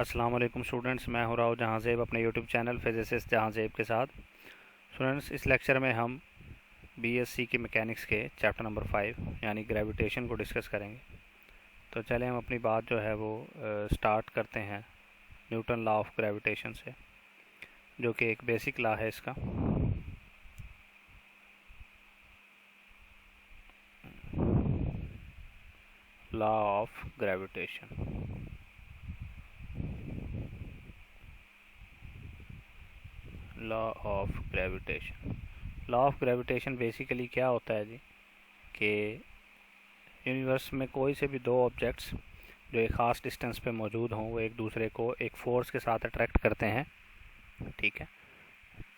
अस्सलाम वालेकुम स्टूडेंट्स, मैं हूं राव जहांज़ेब अपने यूट्यूब चैनल फिजिसिस्ट जहांज़ेब के साथ। स्टूडेंट्स, इस लेक्चर में हम बीएससी की मैकेनिक्स के चैप्टर नंबर 5 यानी ग्रेविटेशन को डिस्कस करेंगे। तो चलें हम अपनी बात जो है वो स्टार्ट करते हैं न्यूटन लॉ ऑफ ग्रेविटेशन से, जो कि एक बेसिक लॉ है इसका। Law of gravitation. Law of gravitation. Law of gravitation basically क्या होता है जी, कि यूनिवर्स में कोई से भी दो ऑब्जेक्ट्स जो एक ख़ास डिस्टेंस पे मौजूद हों, वो एक दूसरे को एक फ़ोर्स के साथ अट्रैक्ट करते हैं। ठीक है,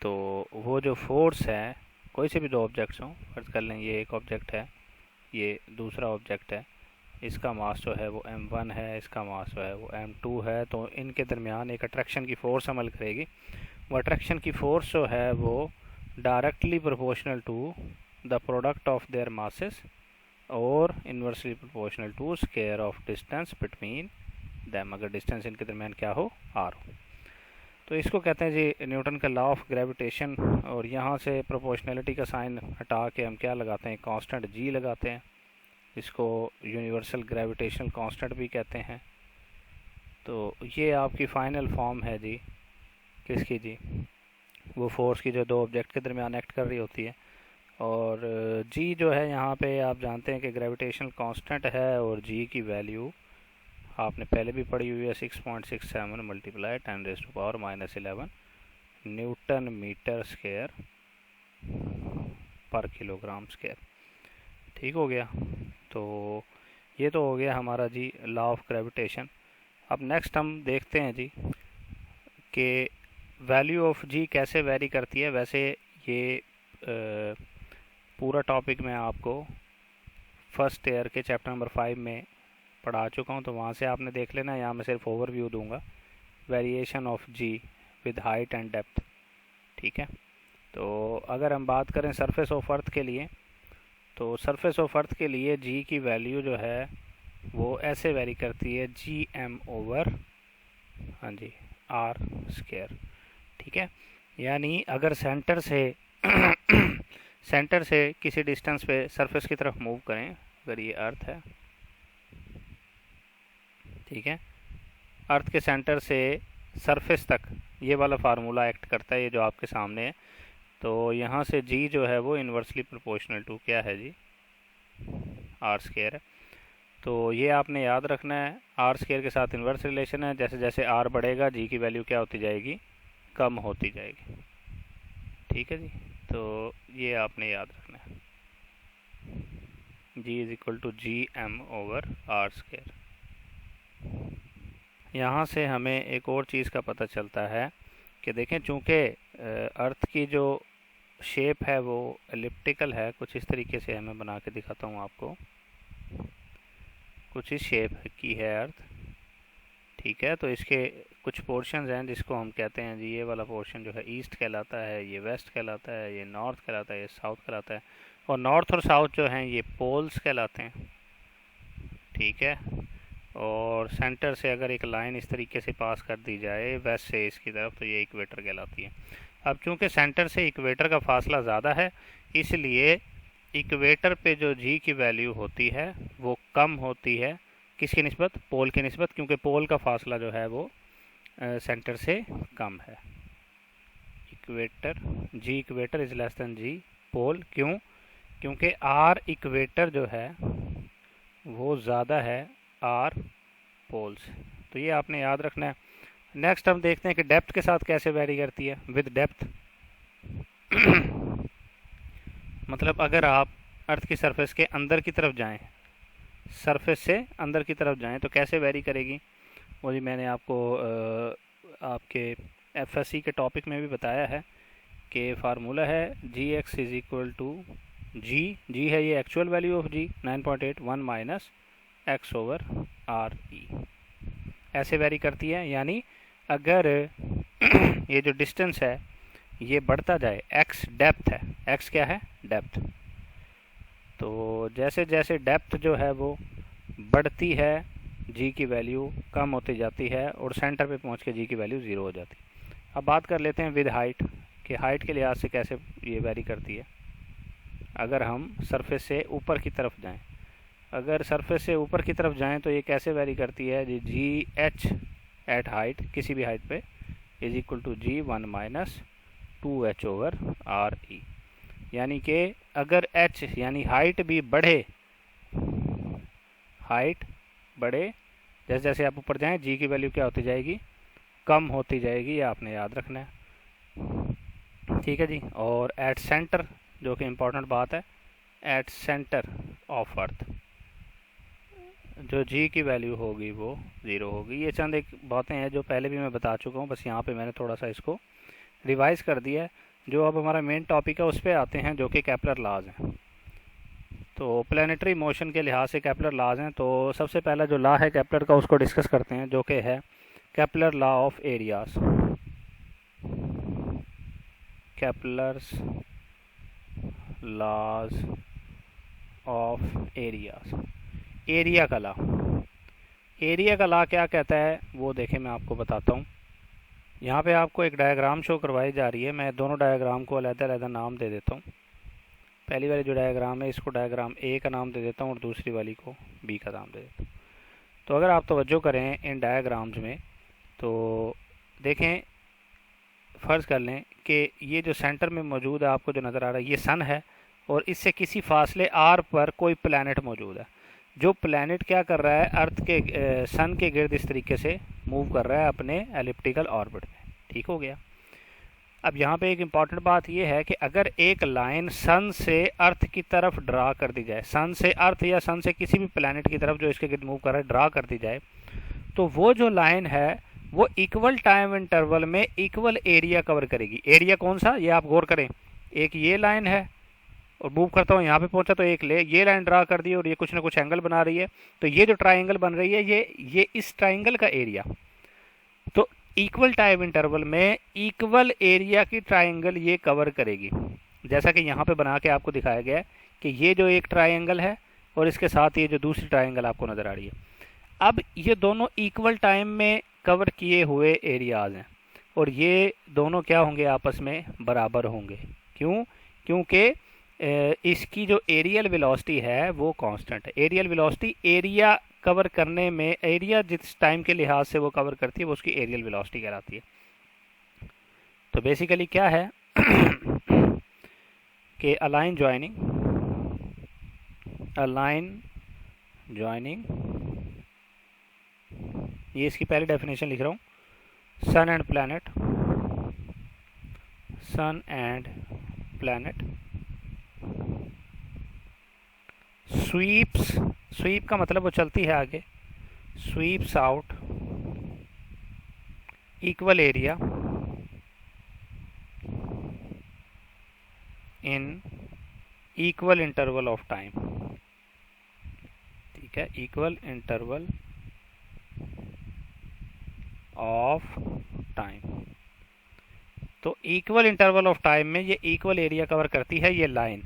तो वो जो फोर्स है, कोई से भी दो ऑब्जेक्ट्स हों, फर्ज कर लें ये एक ऑब्जेक्ट है, ये दूसरा ऑब्जेक्ट है, इसका मास जो है वो m1 है, इसका मास जो है वो m2 है, तो इनके दरमियान एक अट्रैक्शन की फ़ोर्स अमल करेगी। वो अट्रैक्शन की फ़ोर्स जो है वो directly proportional to the product of their masses और inversely proportional to square of distance between them, अगर डिस्टेंस इनके दरमियान क्या हो, r हो। तो इसको कहते हैं जी न्यूटन का लॉ ऑफ ग्रेविटेशन। और यहाँ से प्रोपोर्शनलिटी का साइन हटा के हम क्या लगाते हैं, कांस्टेंट g लगाते हैं। इसको यूनिवर्सल ग्रेविटेशनल कांस्टेंट भी कहते हैं। तो ये आपकी फ़ाइनल फॉर्म है जी, किसकी जी, वो फोर्स की जो दो ऑब्जेक्ट के दरमियान एक्ट कर रही होती है। और g जो है यहाँ पे आप जानते हैं कि ग्रेविटेशनल कांस्टेंट है, और g की वैल्यू आपने पहले भी पढ़ी हुई है, 6.67 मल्टीप्लाई 10⁻⁻11 न्यूटन मीटर स्क्वायर पर किलोग्राम स्क्वायर। ठीक हो गया। तो ये तो हो गया हमारा जी लॉ ऑफ ग्रेविटेशन। अब नेक्स्ट हम देखते हैं जी कि वैल्यू ऑफ जी कैसे वेरी करती है। वैसे ये पूरा टॉपिक मैं आपको फर्स्ट ईयर के चैप्टर नंबर 5 में पढ़ा चुका हूँ, तो वहाँ से आपने देख लेना। यहाँ मैं सिर्फ ओवरव्यू दूंगा, variation of G with height and depth. ठीक है, तो अगर हम बात करें सरफेस ऑफ अर्थ के लिए, तो सरफेस ऑफ अर्थ के लिए जी की वैल्यू जो है वो ऐसे वेरी करती है, जी एम ओवर, हाँ जी, आर स्क्वायर। ठीक है, यानी अगर सेंटर से सेंटर से किसी डिस्टेंस पे सरफेस की तरफ मूव करें, अगर ये अर्थ है, ठीक है, अर्थ के सेंटर से सरफेस तक ये वाला फार्मूला एक्ट करता है, ये जो आपके सामने है। तो यहाँ से जी जो है वो इन्वर्सली प्रोपोर्शनल टू क्या है जी, आर स्क्वायर है। तो ये आपने याद रखना है, आर स्क्वायर के साथ इन्वर्स रिलेशन है। जैसे जैसे आर बढ़ेगा जी की वैल्यू क्या होती जाएगी, कम होती जाएगी। ठीक है जी, तो ये आपने याद रखना है, G is equal to G M over R square. यहाँ से हमें एक और चीज़ का पता चलता है कि देखें, चूँकि अर्थ की जो शेप है वो एलिप्टिकल है, कुछ इस तरीके से मैं बना के दिखाता हूँ आपको। कुछ इस शेप की है अर्थ। ठीक है, तो इसके कुछ पोर्शंस हैं जिसको हम कहते हैं जी, ये वाला पोर्शन जो है ईस्ट कहलाता है, ये वेस्ट कहलाता है, ये नॉर्थ कहलाता है, ये साउथ कहलाता है। और नॉर्थ और साउथ जो हैं ये पोल्स कहलाते हैं। ठीक है, और सेंटर से अगर एक लाइन इस तरीके से पास कर दी जाए वेस्ट से इसकी तरफ, तो ये इक्वेटर कहलाती है। अब चूंकि सेंटर से इक्वेटर का फासला ज़्यादा है, इसलिए इक्वेटर पे जो जी की वैल्यू होती है वो कम होती है, किसकी निस्बत, पोल की निस्बत, क्योंकि पोल का फासला जो है वो सेंटर से कम है। Equator, g equator is less than g pole. क्यों? क्योंकि आर इक्वेटर जो है वो ज़्यादा है आर पोल्स। तो ये आपने याद रखना है। नेक्स्ट हम देखते हैं कि डेप्थ के साथ कैसे वेरी करती है विद डेप्थ। मतलब अगर आप अर्थ की सरफेस के अंदर की तरफ जाएं, सरफेस से अंदर की तरफ जाएं, तो कैसे वेरी करेगी, वो जी मैंने आपको आपके एफएससी के टॉपिक में भी बताया है कि फार्मूला है G X is equal to G है ये actual value of G 9.81 minus X over R E. ऐसे वेरी करती है, यानी अगर ये जो डिस्टेंस है ये बढ़ता जाए, एक्स डेप्थ है, एक्स क्या है, डेप्थ। तो जैसे जैसे डेप्थ जो है वो बढ़ती है, जी की वैल्यू कम होती जाती है और सेंटर पे पहुंच के जी की वैल्यू ज़ीरो हो जाती है। अब बात कर लेते हैं विद हाइट कि हाइट के लिहाज से कैसे ये वेरी करती है। अगर हम सरफेस से ऊपर की तरफ जाएं, अगर सरफेस से ऊपर की तरफ जाएं तो ये कैसे वेरी करती है जी एच एट हाइट, किसी भी हाइट पे, is equal to G 1 minus 2h over R E. यानी कि अगर h यानी हाइट भी बढ़े, हाइट बढ़े, जैसे जैसे आप ऊपर जाएं जी की वैल्यू क्या होती जाएगी, कम होती जाएगी, ये आपने याद रखना है। ठीक है जी। और एट सेंटर, जो कि इम्पोर्टेंट बात है, एट सेंटर ऑफ अर्थ जो जी की वैल्यू होगी वो ज़ीरो होगी। ये चंद एक बातें हैं जो पहले भी मैं बता चुका हूँ, बस यहाँ पे मैंने थोड़ा सा इसको रिवाइज कर दिया है। जो अब हमारा मेन टॉपिक है उस पर आते हैं, जो कि केपलर लॉज हैं। तो प्लानिटरी मोशन के लिहाज से केपलर लॉज हैं। तो सबसे पहला जो लॉ है केपलर का उसको डिस्कस करते हैं, जो कि है Kepler law of areas. Kepler's laws of areas. Area का लॉ, एरिया का लॉ क्या कहता है वो देखें, मैं आपको बताता हूँ। यहाँ पे आपको एक डायग्राम शो करवाई जा रही है। मैं दोनों डायग्राम को अलग-अलग नाम दे देता हूँ। पहली वाली जो डायग्राम है इसको डायग्राम ए का नाम दे देता हूँ और दूसरी वाली को बी का नाम दे देता हूँ। तो अगर आप तवज्जो करें इन डायग्राम्स में तो देखें, फ़र्ज़ कर लें कि ये जो सेंटर में मौजूद है, आपको जो नज़र आ रहा है, ये सन है और इससे किसी फासले आर पर कोई प्लैनेट मौजूद है। जो प्लैनेट क्या कर रहा है, अर्थ के सन के गिर्द इस तरीके से मूव कर रहा है अपने एलिप्टिकल ऑर्बिट में। ठीक हो गया। अब यहाँ पे एक इम्पॉर्टेंट बात यह है कि अगर एक लाइन सन से अर्थ की तरफ ड्रा कर दी जाए, सन से अर्थ या सन से किसी भी प्लैनेट की तरफ जो इसके गिर्द मूव कर रहा है ड्रा कर दी जाए, तो वो जो लाइन है वो इक्वल टाइम इंटरवल में इक्वल एरिया कवर करेगी। एरिया कौन सा, ये आप गौर करें, एक ये लाइन है और मूव करता हूँ यहाँ पे पहुंचा तो एक ये लाइन ड्रा कर दी और ये कुछ ना कुछ एंगल बना रही है। तो ये जो ट्राइंगल बन रही है ये इस ट्राइंगल का एरिया। तो इक्वल टाइम इंटरवल में इक्वल एरिया की ट्राइंगल ये कवर करेगी। जैसा कि यहाँ पे बना के आपको दिखाया गया है कि ये जो एक ट्राइंगल है और इसके साथ ये जो दूसरी ट्राइंगल आपको नज़र आ रही है, अब ये दोनों इक्वल टाइम में कवर किए हुए एरियाज हैं और ये दोनों क्या होंगे, आपस में बराबर होंगे। क्यों? क्योंकि इसकी जो एरियल वेलोसिटी है वो कांस्टेंट है। एरियल वेलोसिटी एरिया कवर करने में, एरिया जिस टाइम के लिहाज से वो कवर करती है वो उसकी एरियल वेलोसिटी कहलाती है। तो बेसिकली क्या है कि अलाइन जॉइनिंग, ये इसकी पहली डेफिनेशन लिख रहा हूँ। सन एंड प्लैनेट स्वीप का मतलब वो चलती है आगे, sweeps out equal area in equal interval of time. ठीक है, इक्वल इंटरवल ऑफ टाइम। तो इक्वल इंटरवल ऑफ टाइम में ये इक्वल एरिया कवर करती है ये लाइन।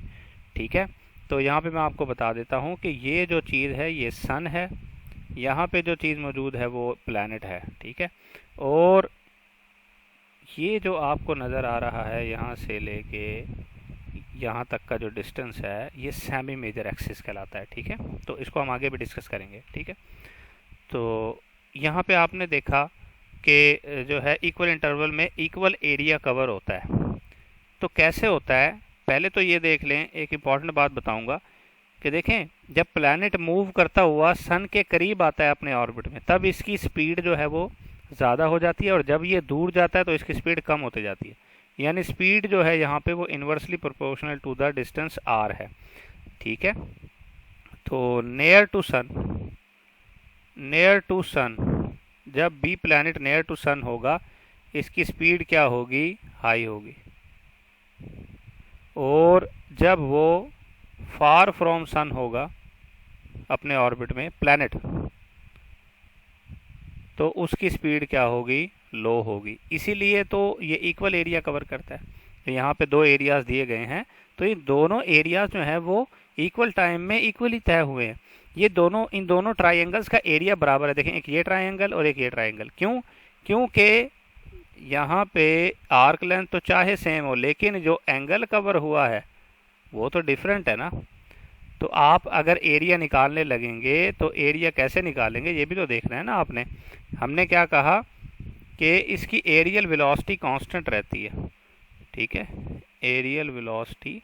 ठीक है, तो यहाँ पे मैं आपको बता देता हूँ कि ये जो चीज़ है ये सन है, यहाँ पे जो चीज़ मौजूद है वो प्लैनेट है। ठीक है, और ये जो आपको नज़र आ रहा है यहाँ से लेके यहाँ तक का जो डिस्टेंस है ये सेमी मेजर एक्सिस कहलाता है। ठीक है, तो इसको हम आगे भी डिस्कस करेंगे। ठीक है, तो यहाँ पे आपने देखा कि जो है इक्वल इंटरवल में इक्वल एरिया कवर होता है। तो कैसे होता है, पहले तो ये देख लें, एक इम्पॉर्टेंट बात बताऊंगा कि देखें, जब प्लैनेट मूव करता हुआ सन के करीब आता है अपने ऑर्बिट में, तब इसकी स्पीड जो है वो ज़्यादा हो जाती है और जब ये दूर जाता है तो इसकी स्पीड कम होती जाती है। यानी स्पीड जो है यहाँ पे वो inversely proportional to the distance R है। ठीक है, तो नियर टू सन, जब B planet near to sun होगा इसकी स्पीड क्या होगी, हाई होगी। और जब वो फार फ्रॉम सन होगा अपने ऑर्बिट में प्लैनेट, तो उसकी स्पीड क्या होगी, लो होगी। इसीलिए तो ये इक्वल एरिया कवर करता है। तो यहाँ पे दो एरियाज दिए गए हैं, तो ये दोनों एरियाज जो हैं वो इक्वल टाइम में इक्वली तय हुए हैं। ये दोनों, इन दोनों ट्राइंगल्स का एरिया बराबर है। देखें, एक ये ट्राइंगल और एक ये ट्राइंगल। क्यों? क्योंकि यहाँ पे आर्क लेंथ तो चाहे सेम हो, लेकिन जो एंगल कवर हुआ है वो तो डिफरेंट है ना। तो आप अगर एरिया निकालने लगेंगे तो एरिया कैसे निकालेंगे, ये भी तो देखना है ना आपने। हमने क्या कहा कि इसकी एरियल वेलोसिटी कांस्टेंट रहती है, ठीक है। एरियल वेलोसिटी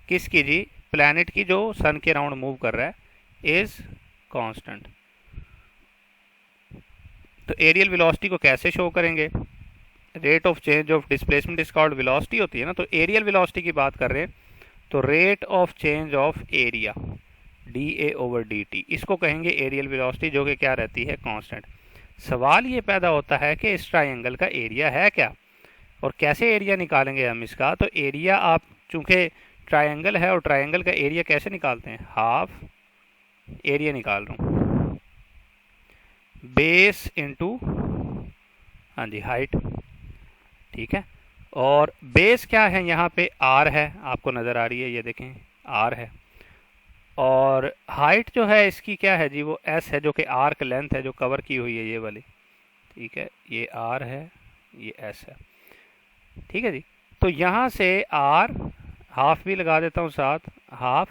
किसकी जी? प्लैनेट की, जो सन के राउंड मूव कर रहा है, इज कांस्टेंट। तो एरियल वेलोसिटी को कैसे शो करेंगे? Rate of change of displacement is called velocity होती है ना। तो एरियल वेलोसिटी की बात कर रहे हैं तो rate of change of area dA/dt, इसको कहेंगे एरियल वेलोसिटी, जो कि क्या रहती है? कांस्टेंट। सवाल ये पैदा होता है कि इस ट्राइंगल का एरिया है क्या, और कैसे एरिया निकालेंगे हम इसका? तो एरिया, आप चूंकि ट्राइंगल है और ट्राइंगल का एरिया कैसे निकालते हैं? हाफ एरिया निकाल रहा हूँ, बेस इंटू, हाँ जी, हाइट, ठीक है। और बेस क्या है? यहाँ पे आर है, आपको नज़र आ रही है, ये देखें आर है। और हाइट जो है इसकी क्या है जी? वो एस है, जो कि आर्क लेंथ है जो कवर की हुई है, ये वाली, ठीक है। ये आर है, ये एस है, ठीक है जी। तो यहाँ से आर हाफ भी लगा देता हूँ साथ, half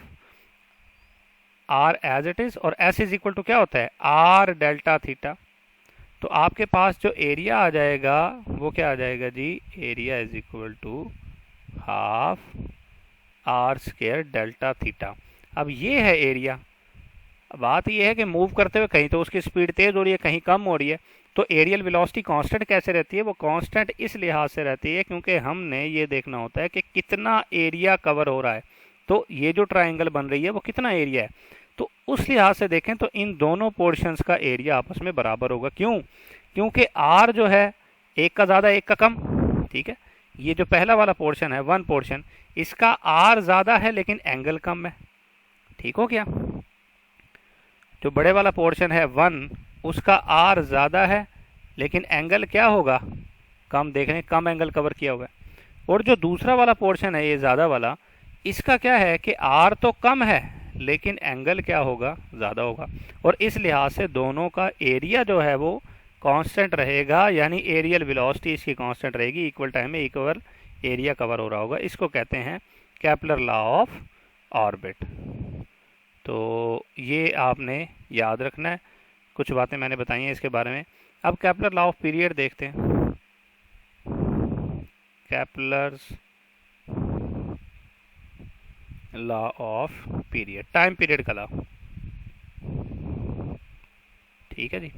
R as it is, और एस इज इक्वल टू क्या होता है? R delta theta. तो आपके पास जो एरिया आ जाएगा वो क्या आ जाएगा जी? Area is equal to half R square delta theta. अब ये है एरिया। बात ये है कि मूव करते हुए कहीं तो उसकी स्पीड तेज हो रही है, कहीं कम हो रही है। तो एरियल वेलोसिटी कांस्टेंट कैसे रहती है? वो कांस्टेंट इस लिहाज से रहती है क्योंकि हमने ये देखना होता है कि कितना एरिया कवर हो रहा है। तो ये जो ट्राइंगल बन रही है वो कितना एरिया है, तो उस लिहाज से देखें तो इन दोनों पोर्शंस का एरिया आपस में बराबर होगा। क्यों? क्योंकि आर जो है, एक का ज़्यादा एक का कम, ठीक है। ये जो पहला वाला पोर्शन है, वन पोर्शन, इसका आर ज़्यादा है लेकिन एंगल कम है, ठीक हो गया। जो बड़े वाला पोर्शन है वन, उसका आर ज़्यादा है लेकिन एंगल क्या होगा? कम। देख रहे हैं, कम एंगल कवर किया हुआ है। और जो दूसरा वाला पोर्शन है, ये ज़्यादा वाला, इसका क्या है कि आर तो कम है लेकिन एंगल क्या होगा? ज़्यादा होगा। और इस लिहाज से दोनों का एरिया जो है वो कांस्टेंट रहेगा, यानी एरियल वेलोसिटी इसकी कांस्टेंट रहेगी, इक्वल टाइम में इक्वल एरिया कवर हो रहा होगा। इसको कहते हैं केपलर लॉ ऑफ ऑर्बिट। तो ये आपने याद रखना है, कुछ बातें मैंने बताई हैं इसके बारे में। अब केपलर लॉ ऑफ पीरियड देखते हैं। Kepler's law of period, time period का लॉ, ठीक है जी।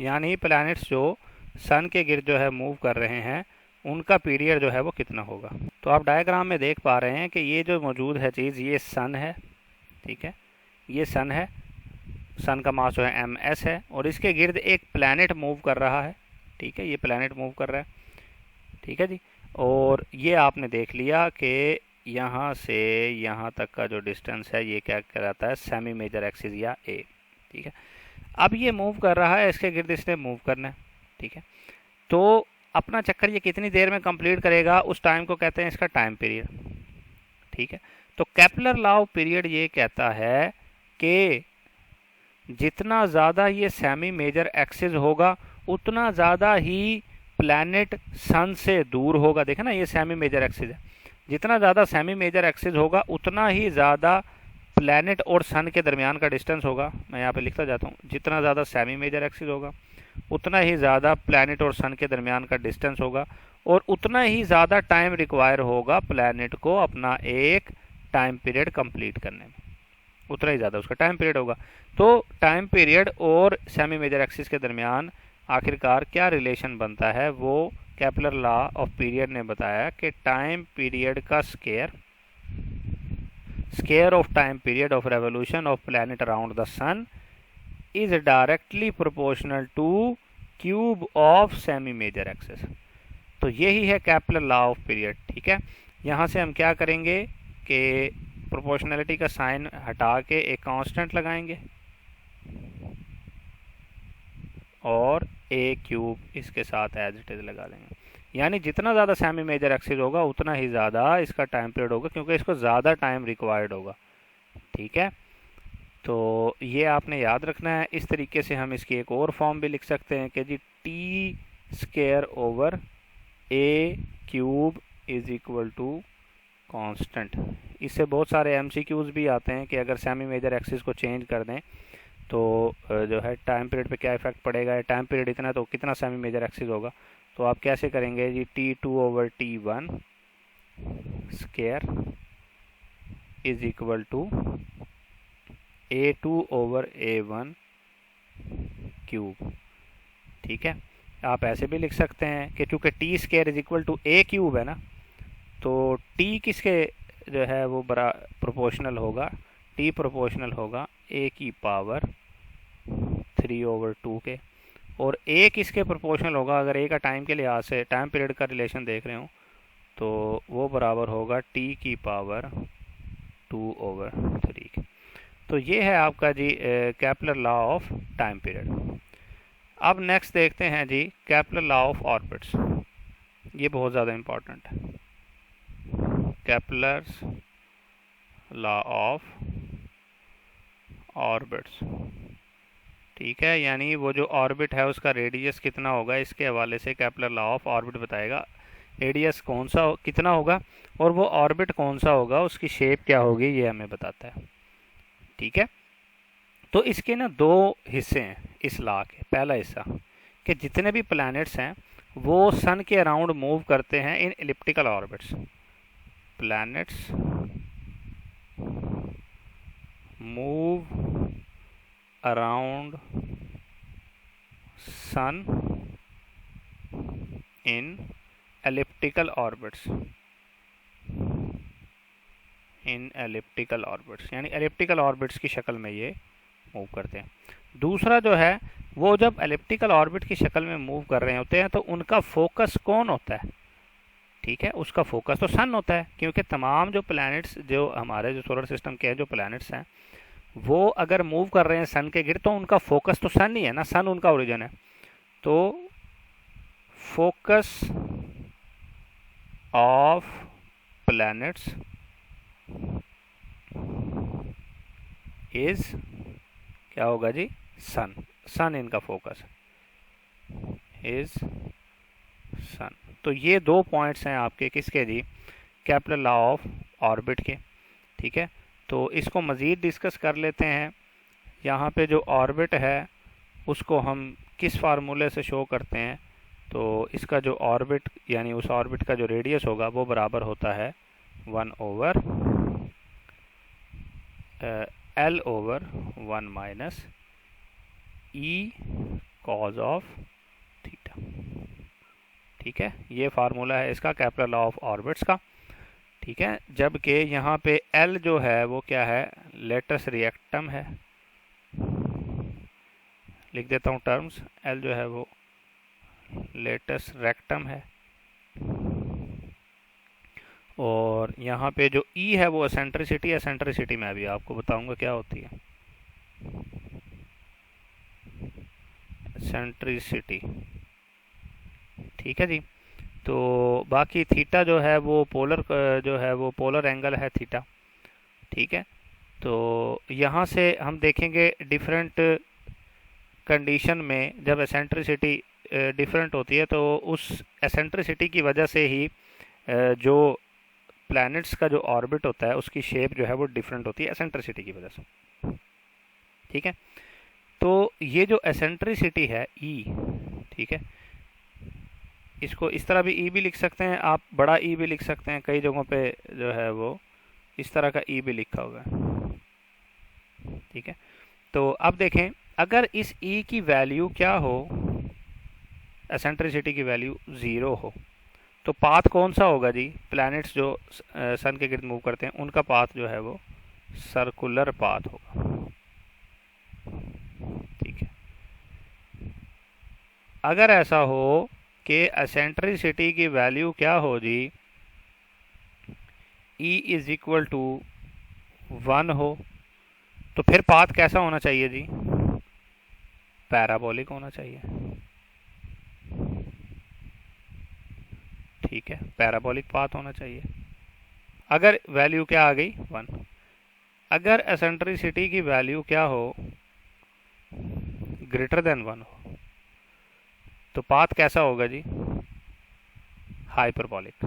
यानी प्लैनेट्स जो सन के गिर्द जो है मूव कर रहे हैं, उनका पीरियड जो है वो कितना होगा। तो आप डायग्राम में देख पा रहे हैं कि ये जो मौजूद है चीज़, ये सन है, ठीक है। ये सन है, सन का मास जो है ms है, और इसके गिर्द एक प्लैनेट मूव कर रहा है, ठीक है। ये प्लैनेट मूव कर रहा है, ठीक है जी। और ये आपने देख लिया कि यहाँ से यहाँ तक का जो डिस्टेंस है ये क्या कहलाता है? सेमी मेजर एक्सिस या ए, ठीक है। अब ये मूव कर रहा है, इसके गिर्द इसने मूव करना है, ठीक है। तो अपना चक्कर ये कितनी देर में कंप्लीट करेगा, उस टाइम को कहते हैं इसका टाइम पीरियड, ठीक है। तो केपलर लॉ ऑफ पीरियड ये कहता है कि जितना ज़्यादा ये सेमी मेजर एक्सिस होगा उतना ज़्यादा ही प्लैनेट सन से दूर होगा। देखा ना, ये सेमी मेजर एक्सिस है। जितना ज़्यादा सेमी मेजर एक्सिस होगा उतना ही ज़्यादा प्लैनेट और सन के दरमियान का डिस्टेंस होगा। मैं यहाँ पे लिखता जाता हूँ, जितना ज़्यादा सेमी मेजर एक्सिस होगा उतना ही ज़्यादा प्लैनेट और सन के दरमियान का डिस्टेंस होगा, और उतना ही ज़्यादा टाइम रिक्वायर होगा प्लैनेट को अपना एक टाइम पीरियड कंप्लीट करने में, उतना ही ज़्यादा उसका टाइम पीरियड होगा। तो टाइम पीरियड और सेमी मेजर एक्सिस के दरमियान आखिरकार क्या रिलेशन बनता है, वो केपलर लॉ ऑफ पीरियड ने बताया कि टाइम पीरियड का square of time period of revolution of planet around the sun is directly proportional to cube of semi major axis. तो यही है केपलर लॉ ऑफ पीरियड, ठीक है। यहाँ से हम क्या करेंगे कि प्रोपोर्शनलिटी का साइन हटा के एक कांस्टेंट लगाएंगे और a क्यूब इसके साथ एज इट इज लगा देंगे। यानी जितना ज़्यादा सेमी मेजर एक्सिस होगा उतना ही ज़्यादा इसका टाइम पीरियड होगा, क्योंकि इसको ज़्यादा टाइम रिक्वायर्ड होगा। ठीक है, तो ये आपने याद रखना है। इस तरीके से हम इसकी एक और फॉर्म भी लिख सकते हैं कि जी T square over A cube is equal to constant. इससे बहुत सारे एमसीक्यूज भी आते हैं कि अगर सेमी मेजर एक्सिस को चेंज कर दें तो जो है टाइम पीरियड पे क्या इफेक्ट पड़ेगा, टाइम पीरियड इतना तो कितना सेमी मेजर एक्सिस होगा। तो आप कैसे करेंगे जी, T2 over T1 square is equal to A2 over A1 cube. ठीक है, आप ऐसे भी लिख सकते हैं कि चूँकि T square is equal to A cube है ना, तो टी किसके जो है वो बड़ा प्रोपोर्शनल होगा, टी प्रोपोर्शनल होगा ए की पावर 3 ओवर 2 के। और ए किसके प्रोपोर्शनल होगा, अगर ए का टाइम के लिहाज से टाइम पीरियड का रिलेशन देख रहे हो तो वो बराबर होगा टी की पावर 2 ओवर 3 के। तो ये है आपका जी Kepler law of time period. अब नेक्स्ट देखते हैं जी केपलर लॉ ऑफ ऑर्बिट्स। ये बहुत ज़्यादा इम्पोर्टेंट है, केपलर्स लॉ ऑफ ऑर्बिट्स। ठीक है, यानी वो जो ऑर्बिट है उसका रेडियस कितना होगा, इसके हवाले से केपलर लॉ ऑफ ऑर्बिट बताएगा। रेडियस कौन सा कितना होगा और वो ऑर्बिट कौन सा होगा, उसकी शेप क्या होगी, ये हमें बताता है। ठीक है, तो इसके ना दो हिस्से हैं इस लॉ के। पहला हिस्सा कि जितने भी प्लैनेट्स हैं वो सन के अराउंड मूव करते हैं in elliptical orbits. Planets move around sun in elliptical orbits, in elliptical orbits, यानी एलिप्टिकल ऑर्बिट्स की शक्ल में ये मूव करते हैं। दूसरा जो है वो जब एलिप्टिकल ऑर्बिट की शक्ल में मूव कर रहे होते हैं तो उनका फोकस कौन होता है। ठीक है, उसका फोकस तो सन होता है, क्योंकि तमाम जो प्लैनेट्स जो हमारे जो सोलर सिस्टम के जो प्लैनेट्स हैं वो अगर मूव कर रहे हैं सन के गिर्द तो उनका फोकस तो सन ही है ना, सन उनका ओरिजिन है। तो फोकस ऑफ प्लैनेट्स इज क्या होगा जी, सन। सन इनका फोकस इज सन। तो ये दो पॉइंट्स हैं आपके किसके जी, केपलर लॉ ऑफ ऑर्बिट के। ठीक है, तो इसको मज़ीद डिस्कस कर लेते हैं। यहाँ पे जो ऑर्बिट है उसको हम किस फार्मूले से शो करते हैं, तो इसका जो ऑर्बिट यानी उस ऑर्बिट का जो रेडियस होगा वो बराबर होता है 1 over L over 1 minus E cause of theta. ठीक है, ये फार्मूला है इसका केपलर लॉ ऑफ ऑर्बिट्स का। ठीक है, जबकि यहाँ पे L जो है वो क्या है, लेटस रिएक्टम है। लिख देता हूँ टर्म्स, L जो है वो लेटस रेक्टम है, और यहाँ पे जो E है वो एसेंट्रिसिटी। एसेंट्रिसिटी मैं भी आपको बताऊंगा क्या होती है, एसेंट्रिसिटी। ठीक है जी, तो बाकी थीटा जो है वो पोलर जो है वो पोलर एंगल है थीटा। ठीक है, तो यहाँ से हम देखेंगे डिफरेंट कंडीशन में जब एसेंट्रिसिटी डिफरेंट होती है तो उस एसेंट्रिसिटी की वजह से ही जो प्लैनेट्स का जो ऑर्बिट होता है उसकी शेप जो है वो डिफरेंट होती है एसेंट्रिसिटी की वजह से। ठीक है, तो ये जो एसेंट्रिसिटी है E, ठीक है, इसको इस तरह भी E भी लिख सकते हैं आप, बड़ा E भी लिख सकते हैं, कई जगहों पे जो है वो इस तरह का E भी लिखा होगा। ठीक है, तो अब देखें अगर इस E की वैल्यू क्या हो, एसेंट्रिसिटी की वैल्यू 0 हो, तो पाथ कौन सा होगा जी, प्लैनेट्स जो सन के गिर्द मूव करते हैं उनका पाथ जो है वो सर्कुलर पाथ होगा। ठीक है, अगर ऐसा हो कि एसेंट्रिसिटी की वैल्यू क्या हो जी, E इज इक्वल टू 1 हो, तो फिर पाथ कैसा होना चाहिए जी, पैराबोलिक होना चाहिए। ठीक है, पैराबोलिक पाथ होना चाहिए। अगर वैल्यू क्या आ गई 1, अगर एसेंट्रिसिटी की वैल्यू क्या हो, ग्रेटर देन 1 हो, तो पाथ कैसा होगा जी, हाइपरबोलिक।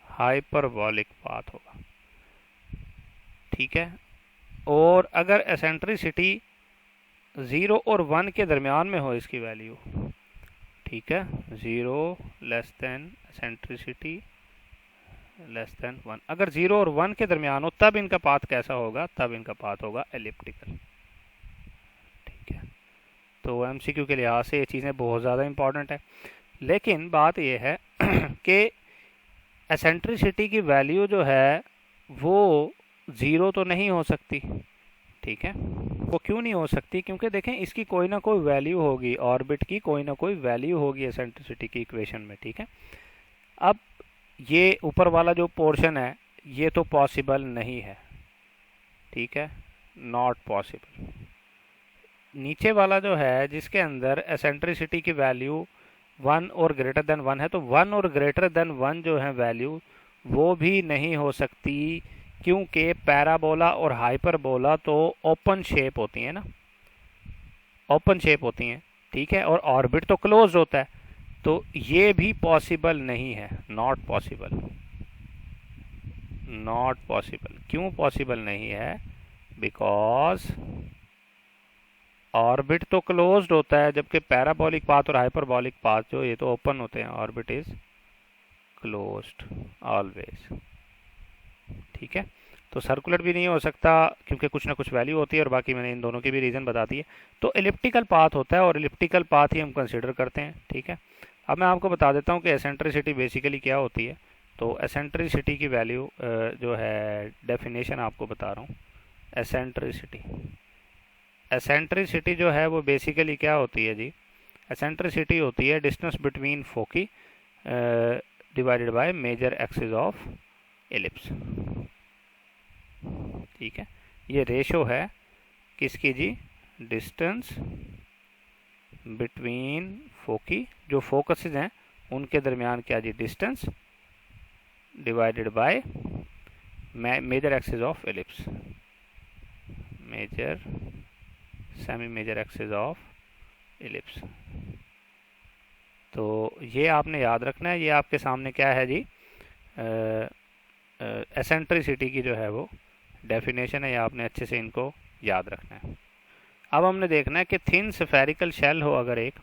हाइपरबोलिक पाथ होगा, ठीक है। और अगर एसेंट्रिसिटी 0 और 1 के दरमियान में हो इसकी वैल्यू, ठीक है, 0 less than eccentricity less than 1, अगर 0 और 1 के दरमियान हो तब इनका पाथ कैसा होगा, तब इनका पाथ होगा एलिप्टिकल, ठीक है। तो एमसीक्यू के लिहाज से ये चीज़ें बहुत ज़्यादा इंपॉर्टेंट है। लेकिन बात यह है कि एसेंट्रिसिटी की वैल्यू जो है वो 0 तो नहीं हो सकती, ठीक है। वो क्यों नहीं हो सकती, क्योंकि देखें इसकी कोई ना कोई वैल्यू होगी, ऑर्बिट की कोई ना कोई वैल्यू होगी एसेंट्रिसिटी की इक्वेशन में, ठीक है। अब ये ऊपर वाला जो पोर्शन है ये तो पॉसिबल नहीं है, ठीक है, नॉट पॉसिबल। नीचे वाला जो है जिसके अंदर एसेंट्रिसिटी की वैल्यू 1 और ग्रेटर देन 1 है, तो 1 और ग्रेटर देन 1 जो है वैल्यू वो भी नहीं हो सकती, क्योंकि पैराबोला और हाइपरबोला तो ओपन शेप होती हैं ना, ओपन शेप होती हैं, ठीक है, और ऑर्बिट तो क्लोज होता है, तो ये भी पॉसिबल नहीं है, नॉट पॉसिबल, नॉट पॉसिबल। क्यों पॉसिबल नहीं है, बिकॉज ऑर्बिट तो क्लोज्ड होता है, जबकि पैराबोलिक पाथ और हाइपरबोलिक पाथ जो ये तो ओपन होते हैं, ऑर्बिट इज क्लोज्ड ऑलवेज, ठीक है। तो सर्कुलर भी नहीं हो सकता क्योंकि कुछ ना कुछ वैल्यू होती है, और बाकी मैंने इन दोनों की भी रीज़न बता दी है। तो एलिप्टिकल पाथ होता है और एलिप्टिकल पाथ ही हम कंसिडर करते हैं, ठीक है। अब मैं आपको बता देता हूँ कि एसेंट्रिसिटी बेसिकली क्या होती है। तो एसेंट्रिसिटी की वैल्यू जो है डेफिनेशन आपको बता रहा हूँ। एसेंट्रिसिटी, एसेंट्रिसिटी जो है वो बेसिकली क्या होती है जी, एसेंट्रिसिटी होती है distance between foci divided by major axis of ellipse, ठीक है। ये रेशो है किसकी जी, डिस्टेंस बिटवीन फोकी, जो फोकसेस हैं उनके दरमियान क्या जी, distance divided by major axis of ellipse, major semi major axis of ellipse. तो ये आपने याद रखना है, ये आपके सामने क्या है जी, एसेंट्रिसिटी की जो है वो डेफिनेशन है, ये आपने अच्छे से इनको याद रखना है। अब हमने देखना है कि थिन स्फेरिकल शेल हो अगर एक,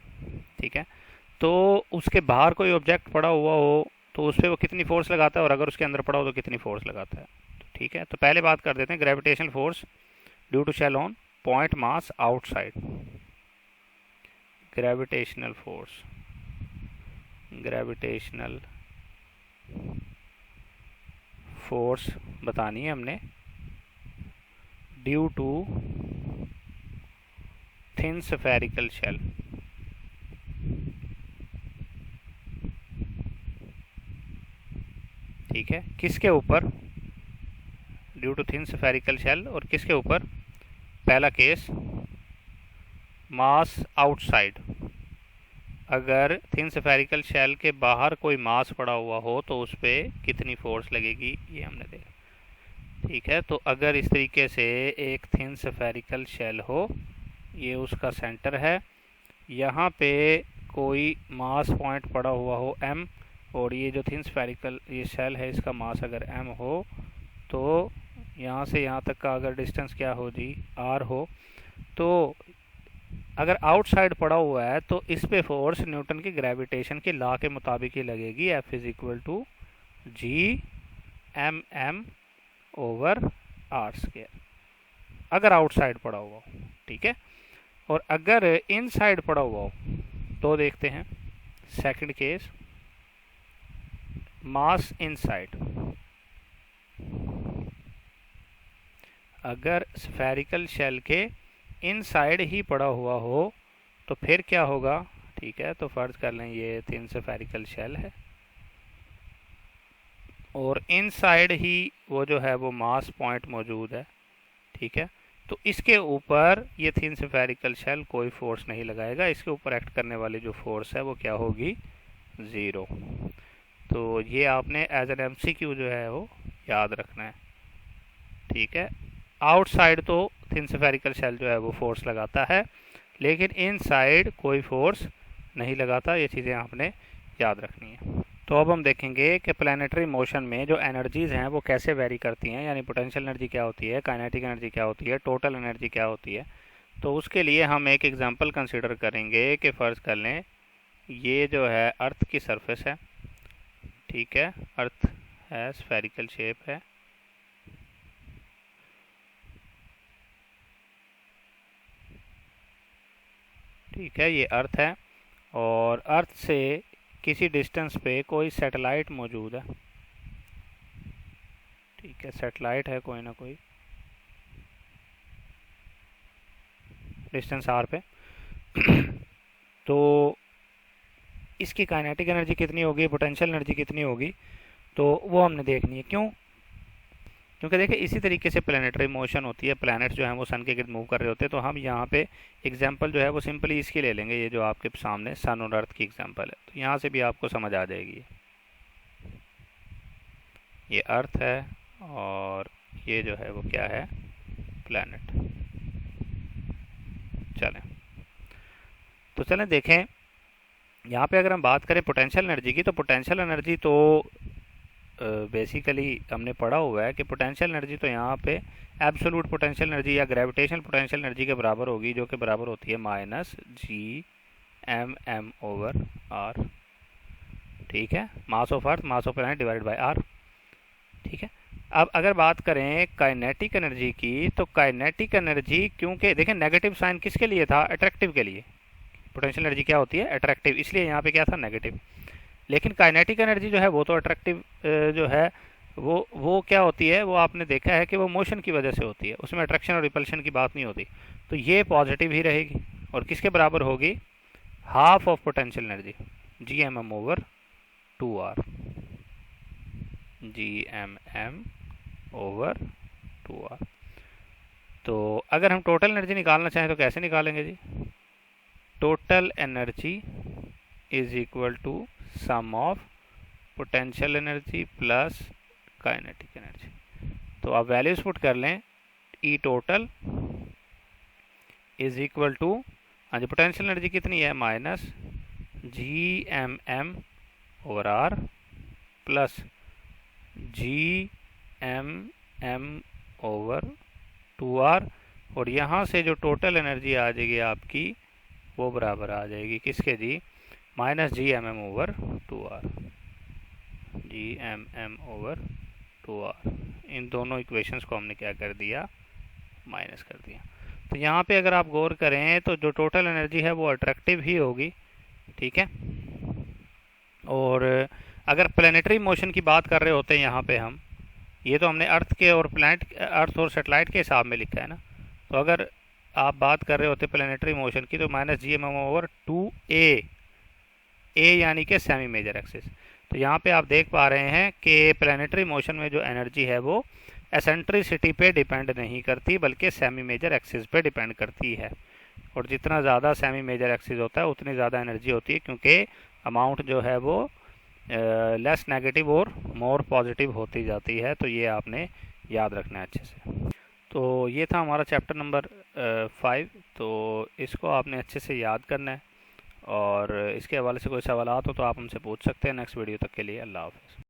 ठीक है, तो उसके बाहर कोई ऑब्जेक्ट पड़ा हुआ हो तो उस पर वो कितनी फोर्स लगाता है, और अगर उसके अंदर पड़ा हो तो कितनी फोर्स लगाता है, ठीक है। तो पहले बात कर देते हैं gravitational force due to shell on point mass outside. Gravitational force, gravitational force बतानी है हमने due to thin spherical shell, ठीक है। किसके ऊपर, due to thin spherical shell, और किसके ऊपर, पहला केस मास आउटसाइड, अगर थिन स्फेरिकल शेल के बाहर कोई मास पड़ा हुआ हो तो उस पर कितनी फोर्स लगेगी ये हमने देखा, ठीक है। तो अगर इस तरीके से एक थिन स्फेरिकल शेल हो, ये उसका सेंटर है, यहाँ पे कोई मास पॉइंट पड़ा हुआ हो m, और ये जो थिन स्फेरिकल ये शेल है इसका मास अगर m हो, तो यहाँ से यहाँ तक का अगर डिस्टेंस क्या हो जी, r हो, तो अगर आउटसाइड पड़ा हुआ है तो इस पे फोर्स न्यूटन की ग्रेविटेशन के लॉ के मुताबिक ही लगेगी, F is equal to G M M over R square, अगर आउटसाइड पड़ा हुआ हो, ठीक है। और अगर इनसाइड पड़ा हुआ हो तो देखते हैं सेकंड केस, मास इनसाइड, अगर स्फेरिकल शेल के इनसाइड ही पड़ा हुआ हो तो फिर क्या होगा, ठीक है। तो फर्ज कर लें ये थिन स्फेरिकल शेल है और इनसाइड ही वो जो है वो मास पॉइंट मौजूद है, ठीक है। तो इसके ऊपर ये थिन स्फेरिकल शेल कोई फोर्स नहीं लगाएगा, इसके ऊपर एक्ट करने वाली जो फोर्स है वो क्या होगी, ज़ीरो। तो ये आपने एज एन एमसीक्यू जो है वो याद रखना है, ठीक है। आउटसाइड तो थिन स्फेरिकल शेल जो है वो फोर्स लगाता है, लेकिन इनसाइड कोई फोर्स नहीं लगाता, ये चीज़ें आपने याद रखनी है। तो अब हम देखेंगे कि प्लानिटरी मोशन में जो एनर्जीज़ हैं वो कैसे वेरी करती हैं, यानी पोटेंशियल एनर्जी क्या होती है, काइनेटिक एनर्जी क्या होती है, टोटल एनर्जी क्या होती है। तो उसके लिए हम एक एग्जांपल कंसीडर करेंगे कि फ़र्ज़ कर लें ये जो है अर्थ की सरफेस है, ठीक है, अर्थ है, स्फेरिकल शेप है, ठीक है, ये अर्थ है और अर्थ से किसी डिस्टेंस पे कोई सैटेलाइट मौजूद है, ठीक है, सैटेलाइट है कोई ना कोई डिस्टेंस आर पे। तो इसकी काइनेटिक एनर्जी कितनी होगी, पोटेंशियल एनर्जी कितनी होगी, तो वो हमने देखनी है। क्यों? क्योंकि देखिए इसी तरीके से प्लानिटरी मोशन होती है, प्लैनेट जो है वो सन के गिर्द मूव कर रहे होते हैं। तो हम यहाँ पे एग्जांपल जो है वो सिंपली इसकी ले लेंगे, ये जो आपके सामने सन और अर्थ की एग्जांपल है, तो यहाँ से भी आपको समझ आ जाएगी। ये अर्थ है और ये जो है वो क्या है, प्लैनेट। चलें देखें यहाँ पे अगर हम बात करें पोटेंशियल एनर्जी की, तो पोटेंशियल एनर्जी तो बेसिकली हमने पढ़ा हुआ है कि पोटेंशियल एनर्जी तो यहाँ पे एब्सोलूट पोटेंशियल एनर्जी या ग्रेविटेशनल पोटेंशियल एनर्जी के बराबर होगी, जो कि बराबर होती है -G(m)m/r, ठीक है, mass of earth, mass of planet divided by r, ठीक है। अब अगर बात करें काइनेटिक एनर्जी की, तो काइनेटिक एनर्जी, क्योंकि देखें नेगेटिव साइन किसके लिए था, अट्रैक्टिव के लिए। पोटेंशियल एनर्जी क्या होती है, अट्रैक्टिव, इसलिए यहाँ पे क्या था, नेगेटिव। लेकिन काइनेटिक एनर्जी जो है वो तो अट्रैक्टिव जो है वो क्या होती है, वो आपने देखा है कि वो मोशन की वजह से होती है, उसमें अट्रैक्शन और रिपल्शन की बात नहीं होती। तो ये पॉजिटिव ही रहेगी और किसके बराबर होगी, half of potential energy, Gmm/2r, Gmm/2r। तो अगर हम टोटल एनर्जी निकालना चाहें तो कैसे निकालेंगे जी, total energy is equal to sum of potential energy plus kinetic energy. तो आप वैल्यूज पुट कर लें, E total is equal to, हाँ जी, पोटेंशियल एनर्जी कितनी है, -Gmm/r प्लस Gmm/2r, और यहाँ से जो टोटल एनर्जी आ जाएगी आपकी वो बराबर आ जाएगी किसके जी, -Gmm/2r, Gmm/2r। इन दोनों इक्वेशंस को हमने क्या कर दिया, माइनस कर दिया। तो यहाँ पे अगर आप गौर करें तो जो टोटल एनर्जी है वो अट्रैक्टिव ही होगी, ठीक है। और अगर प्लानिटरी मोशन की बात कर रहे होते हैं यहाँ पे हम, ये तो हमने अर्थ के और प्लैनेट, अर्थ और सैटेलाइट के हिसाब में लिखा है ना, तो अगर आप बात कर रहे होते प्लानिटरी मोशन की, तो -Gmm/2a, यानी कि सेमी मेजर एक्सिस। तो यहाँ पे आप देख पा रहे हैं कि प्लानिटरी मोशन में जो एनर्जी है वो एसेंट्रिसिटी पे डिपेंड नहीं करती, बल्कि सेमी मेजर एक्सिस पे डिपेंड करती है। और जितना ज़्यादा सेमी मेजर एक्सिस होता है उतनी ज़्यादा एनर्जी होती है, क्योंकि अमाउंट जो है वो लेस नेगेटिव और मोर पॉजिटिव होती जाती है। तो ये आपने याद रखना है अच्छे से। तो ये था हमारा चैप्टर नंबर 5। तो इसको आपने अच्छे से याद करना है, और इसके हवाले से कोई सवाल हो तो आप हमसे पूछ सकते हैं। नेक्स्ट वीडियो तक के लिए अल्लाह हाफ़िज़।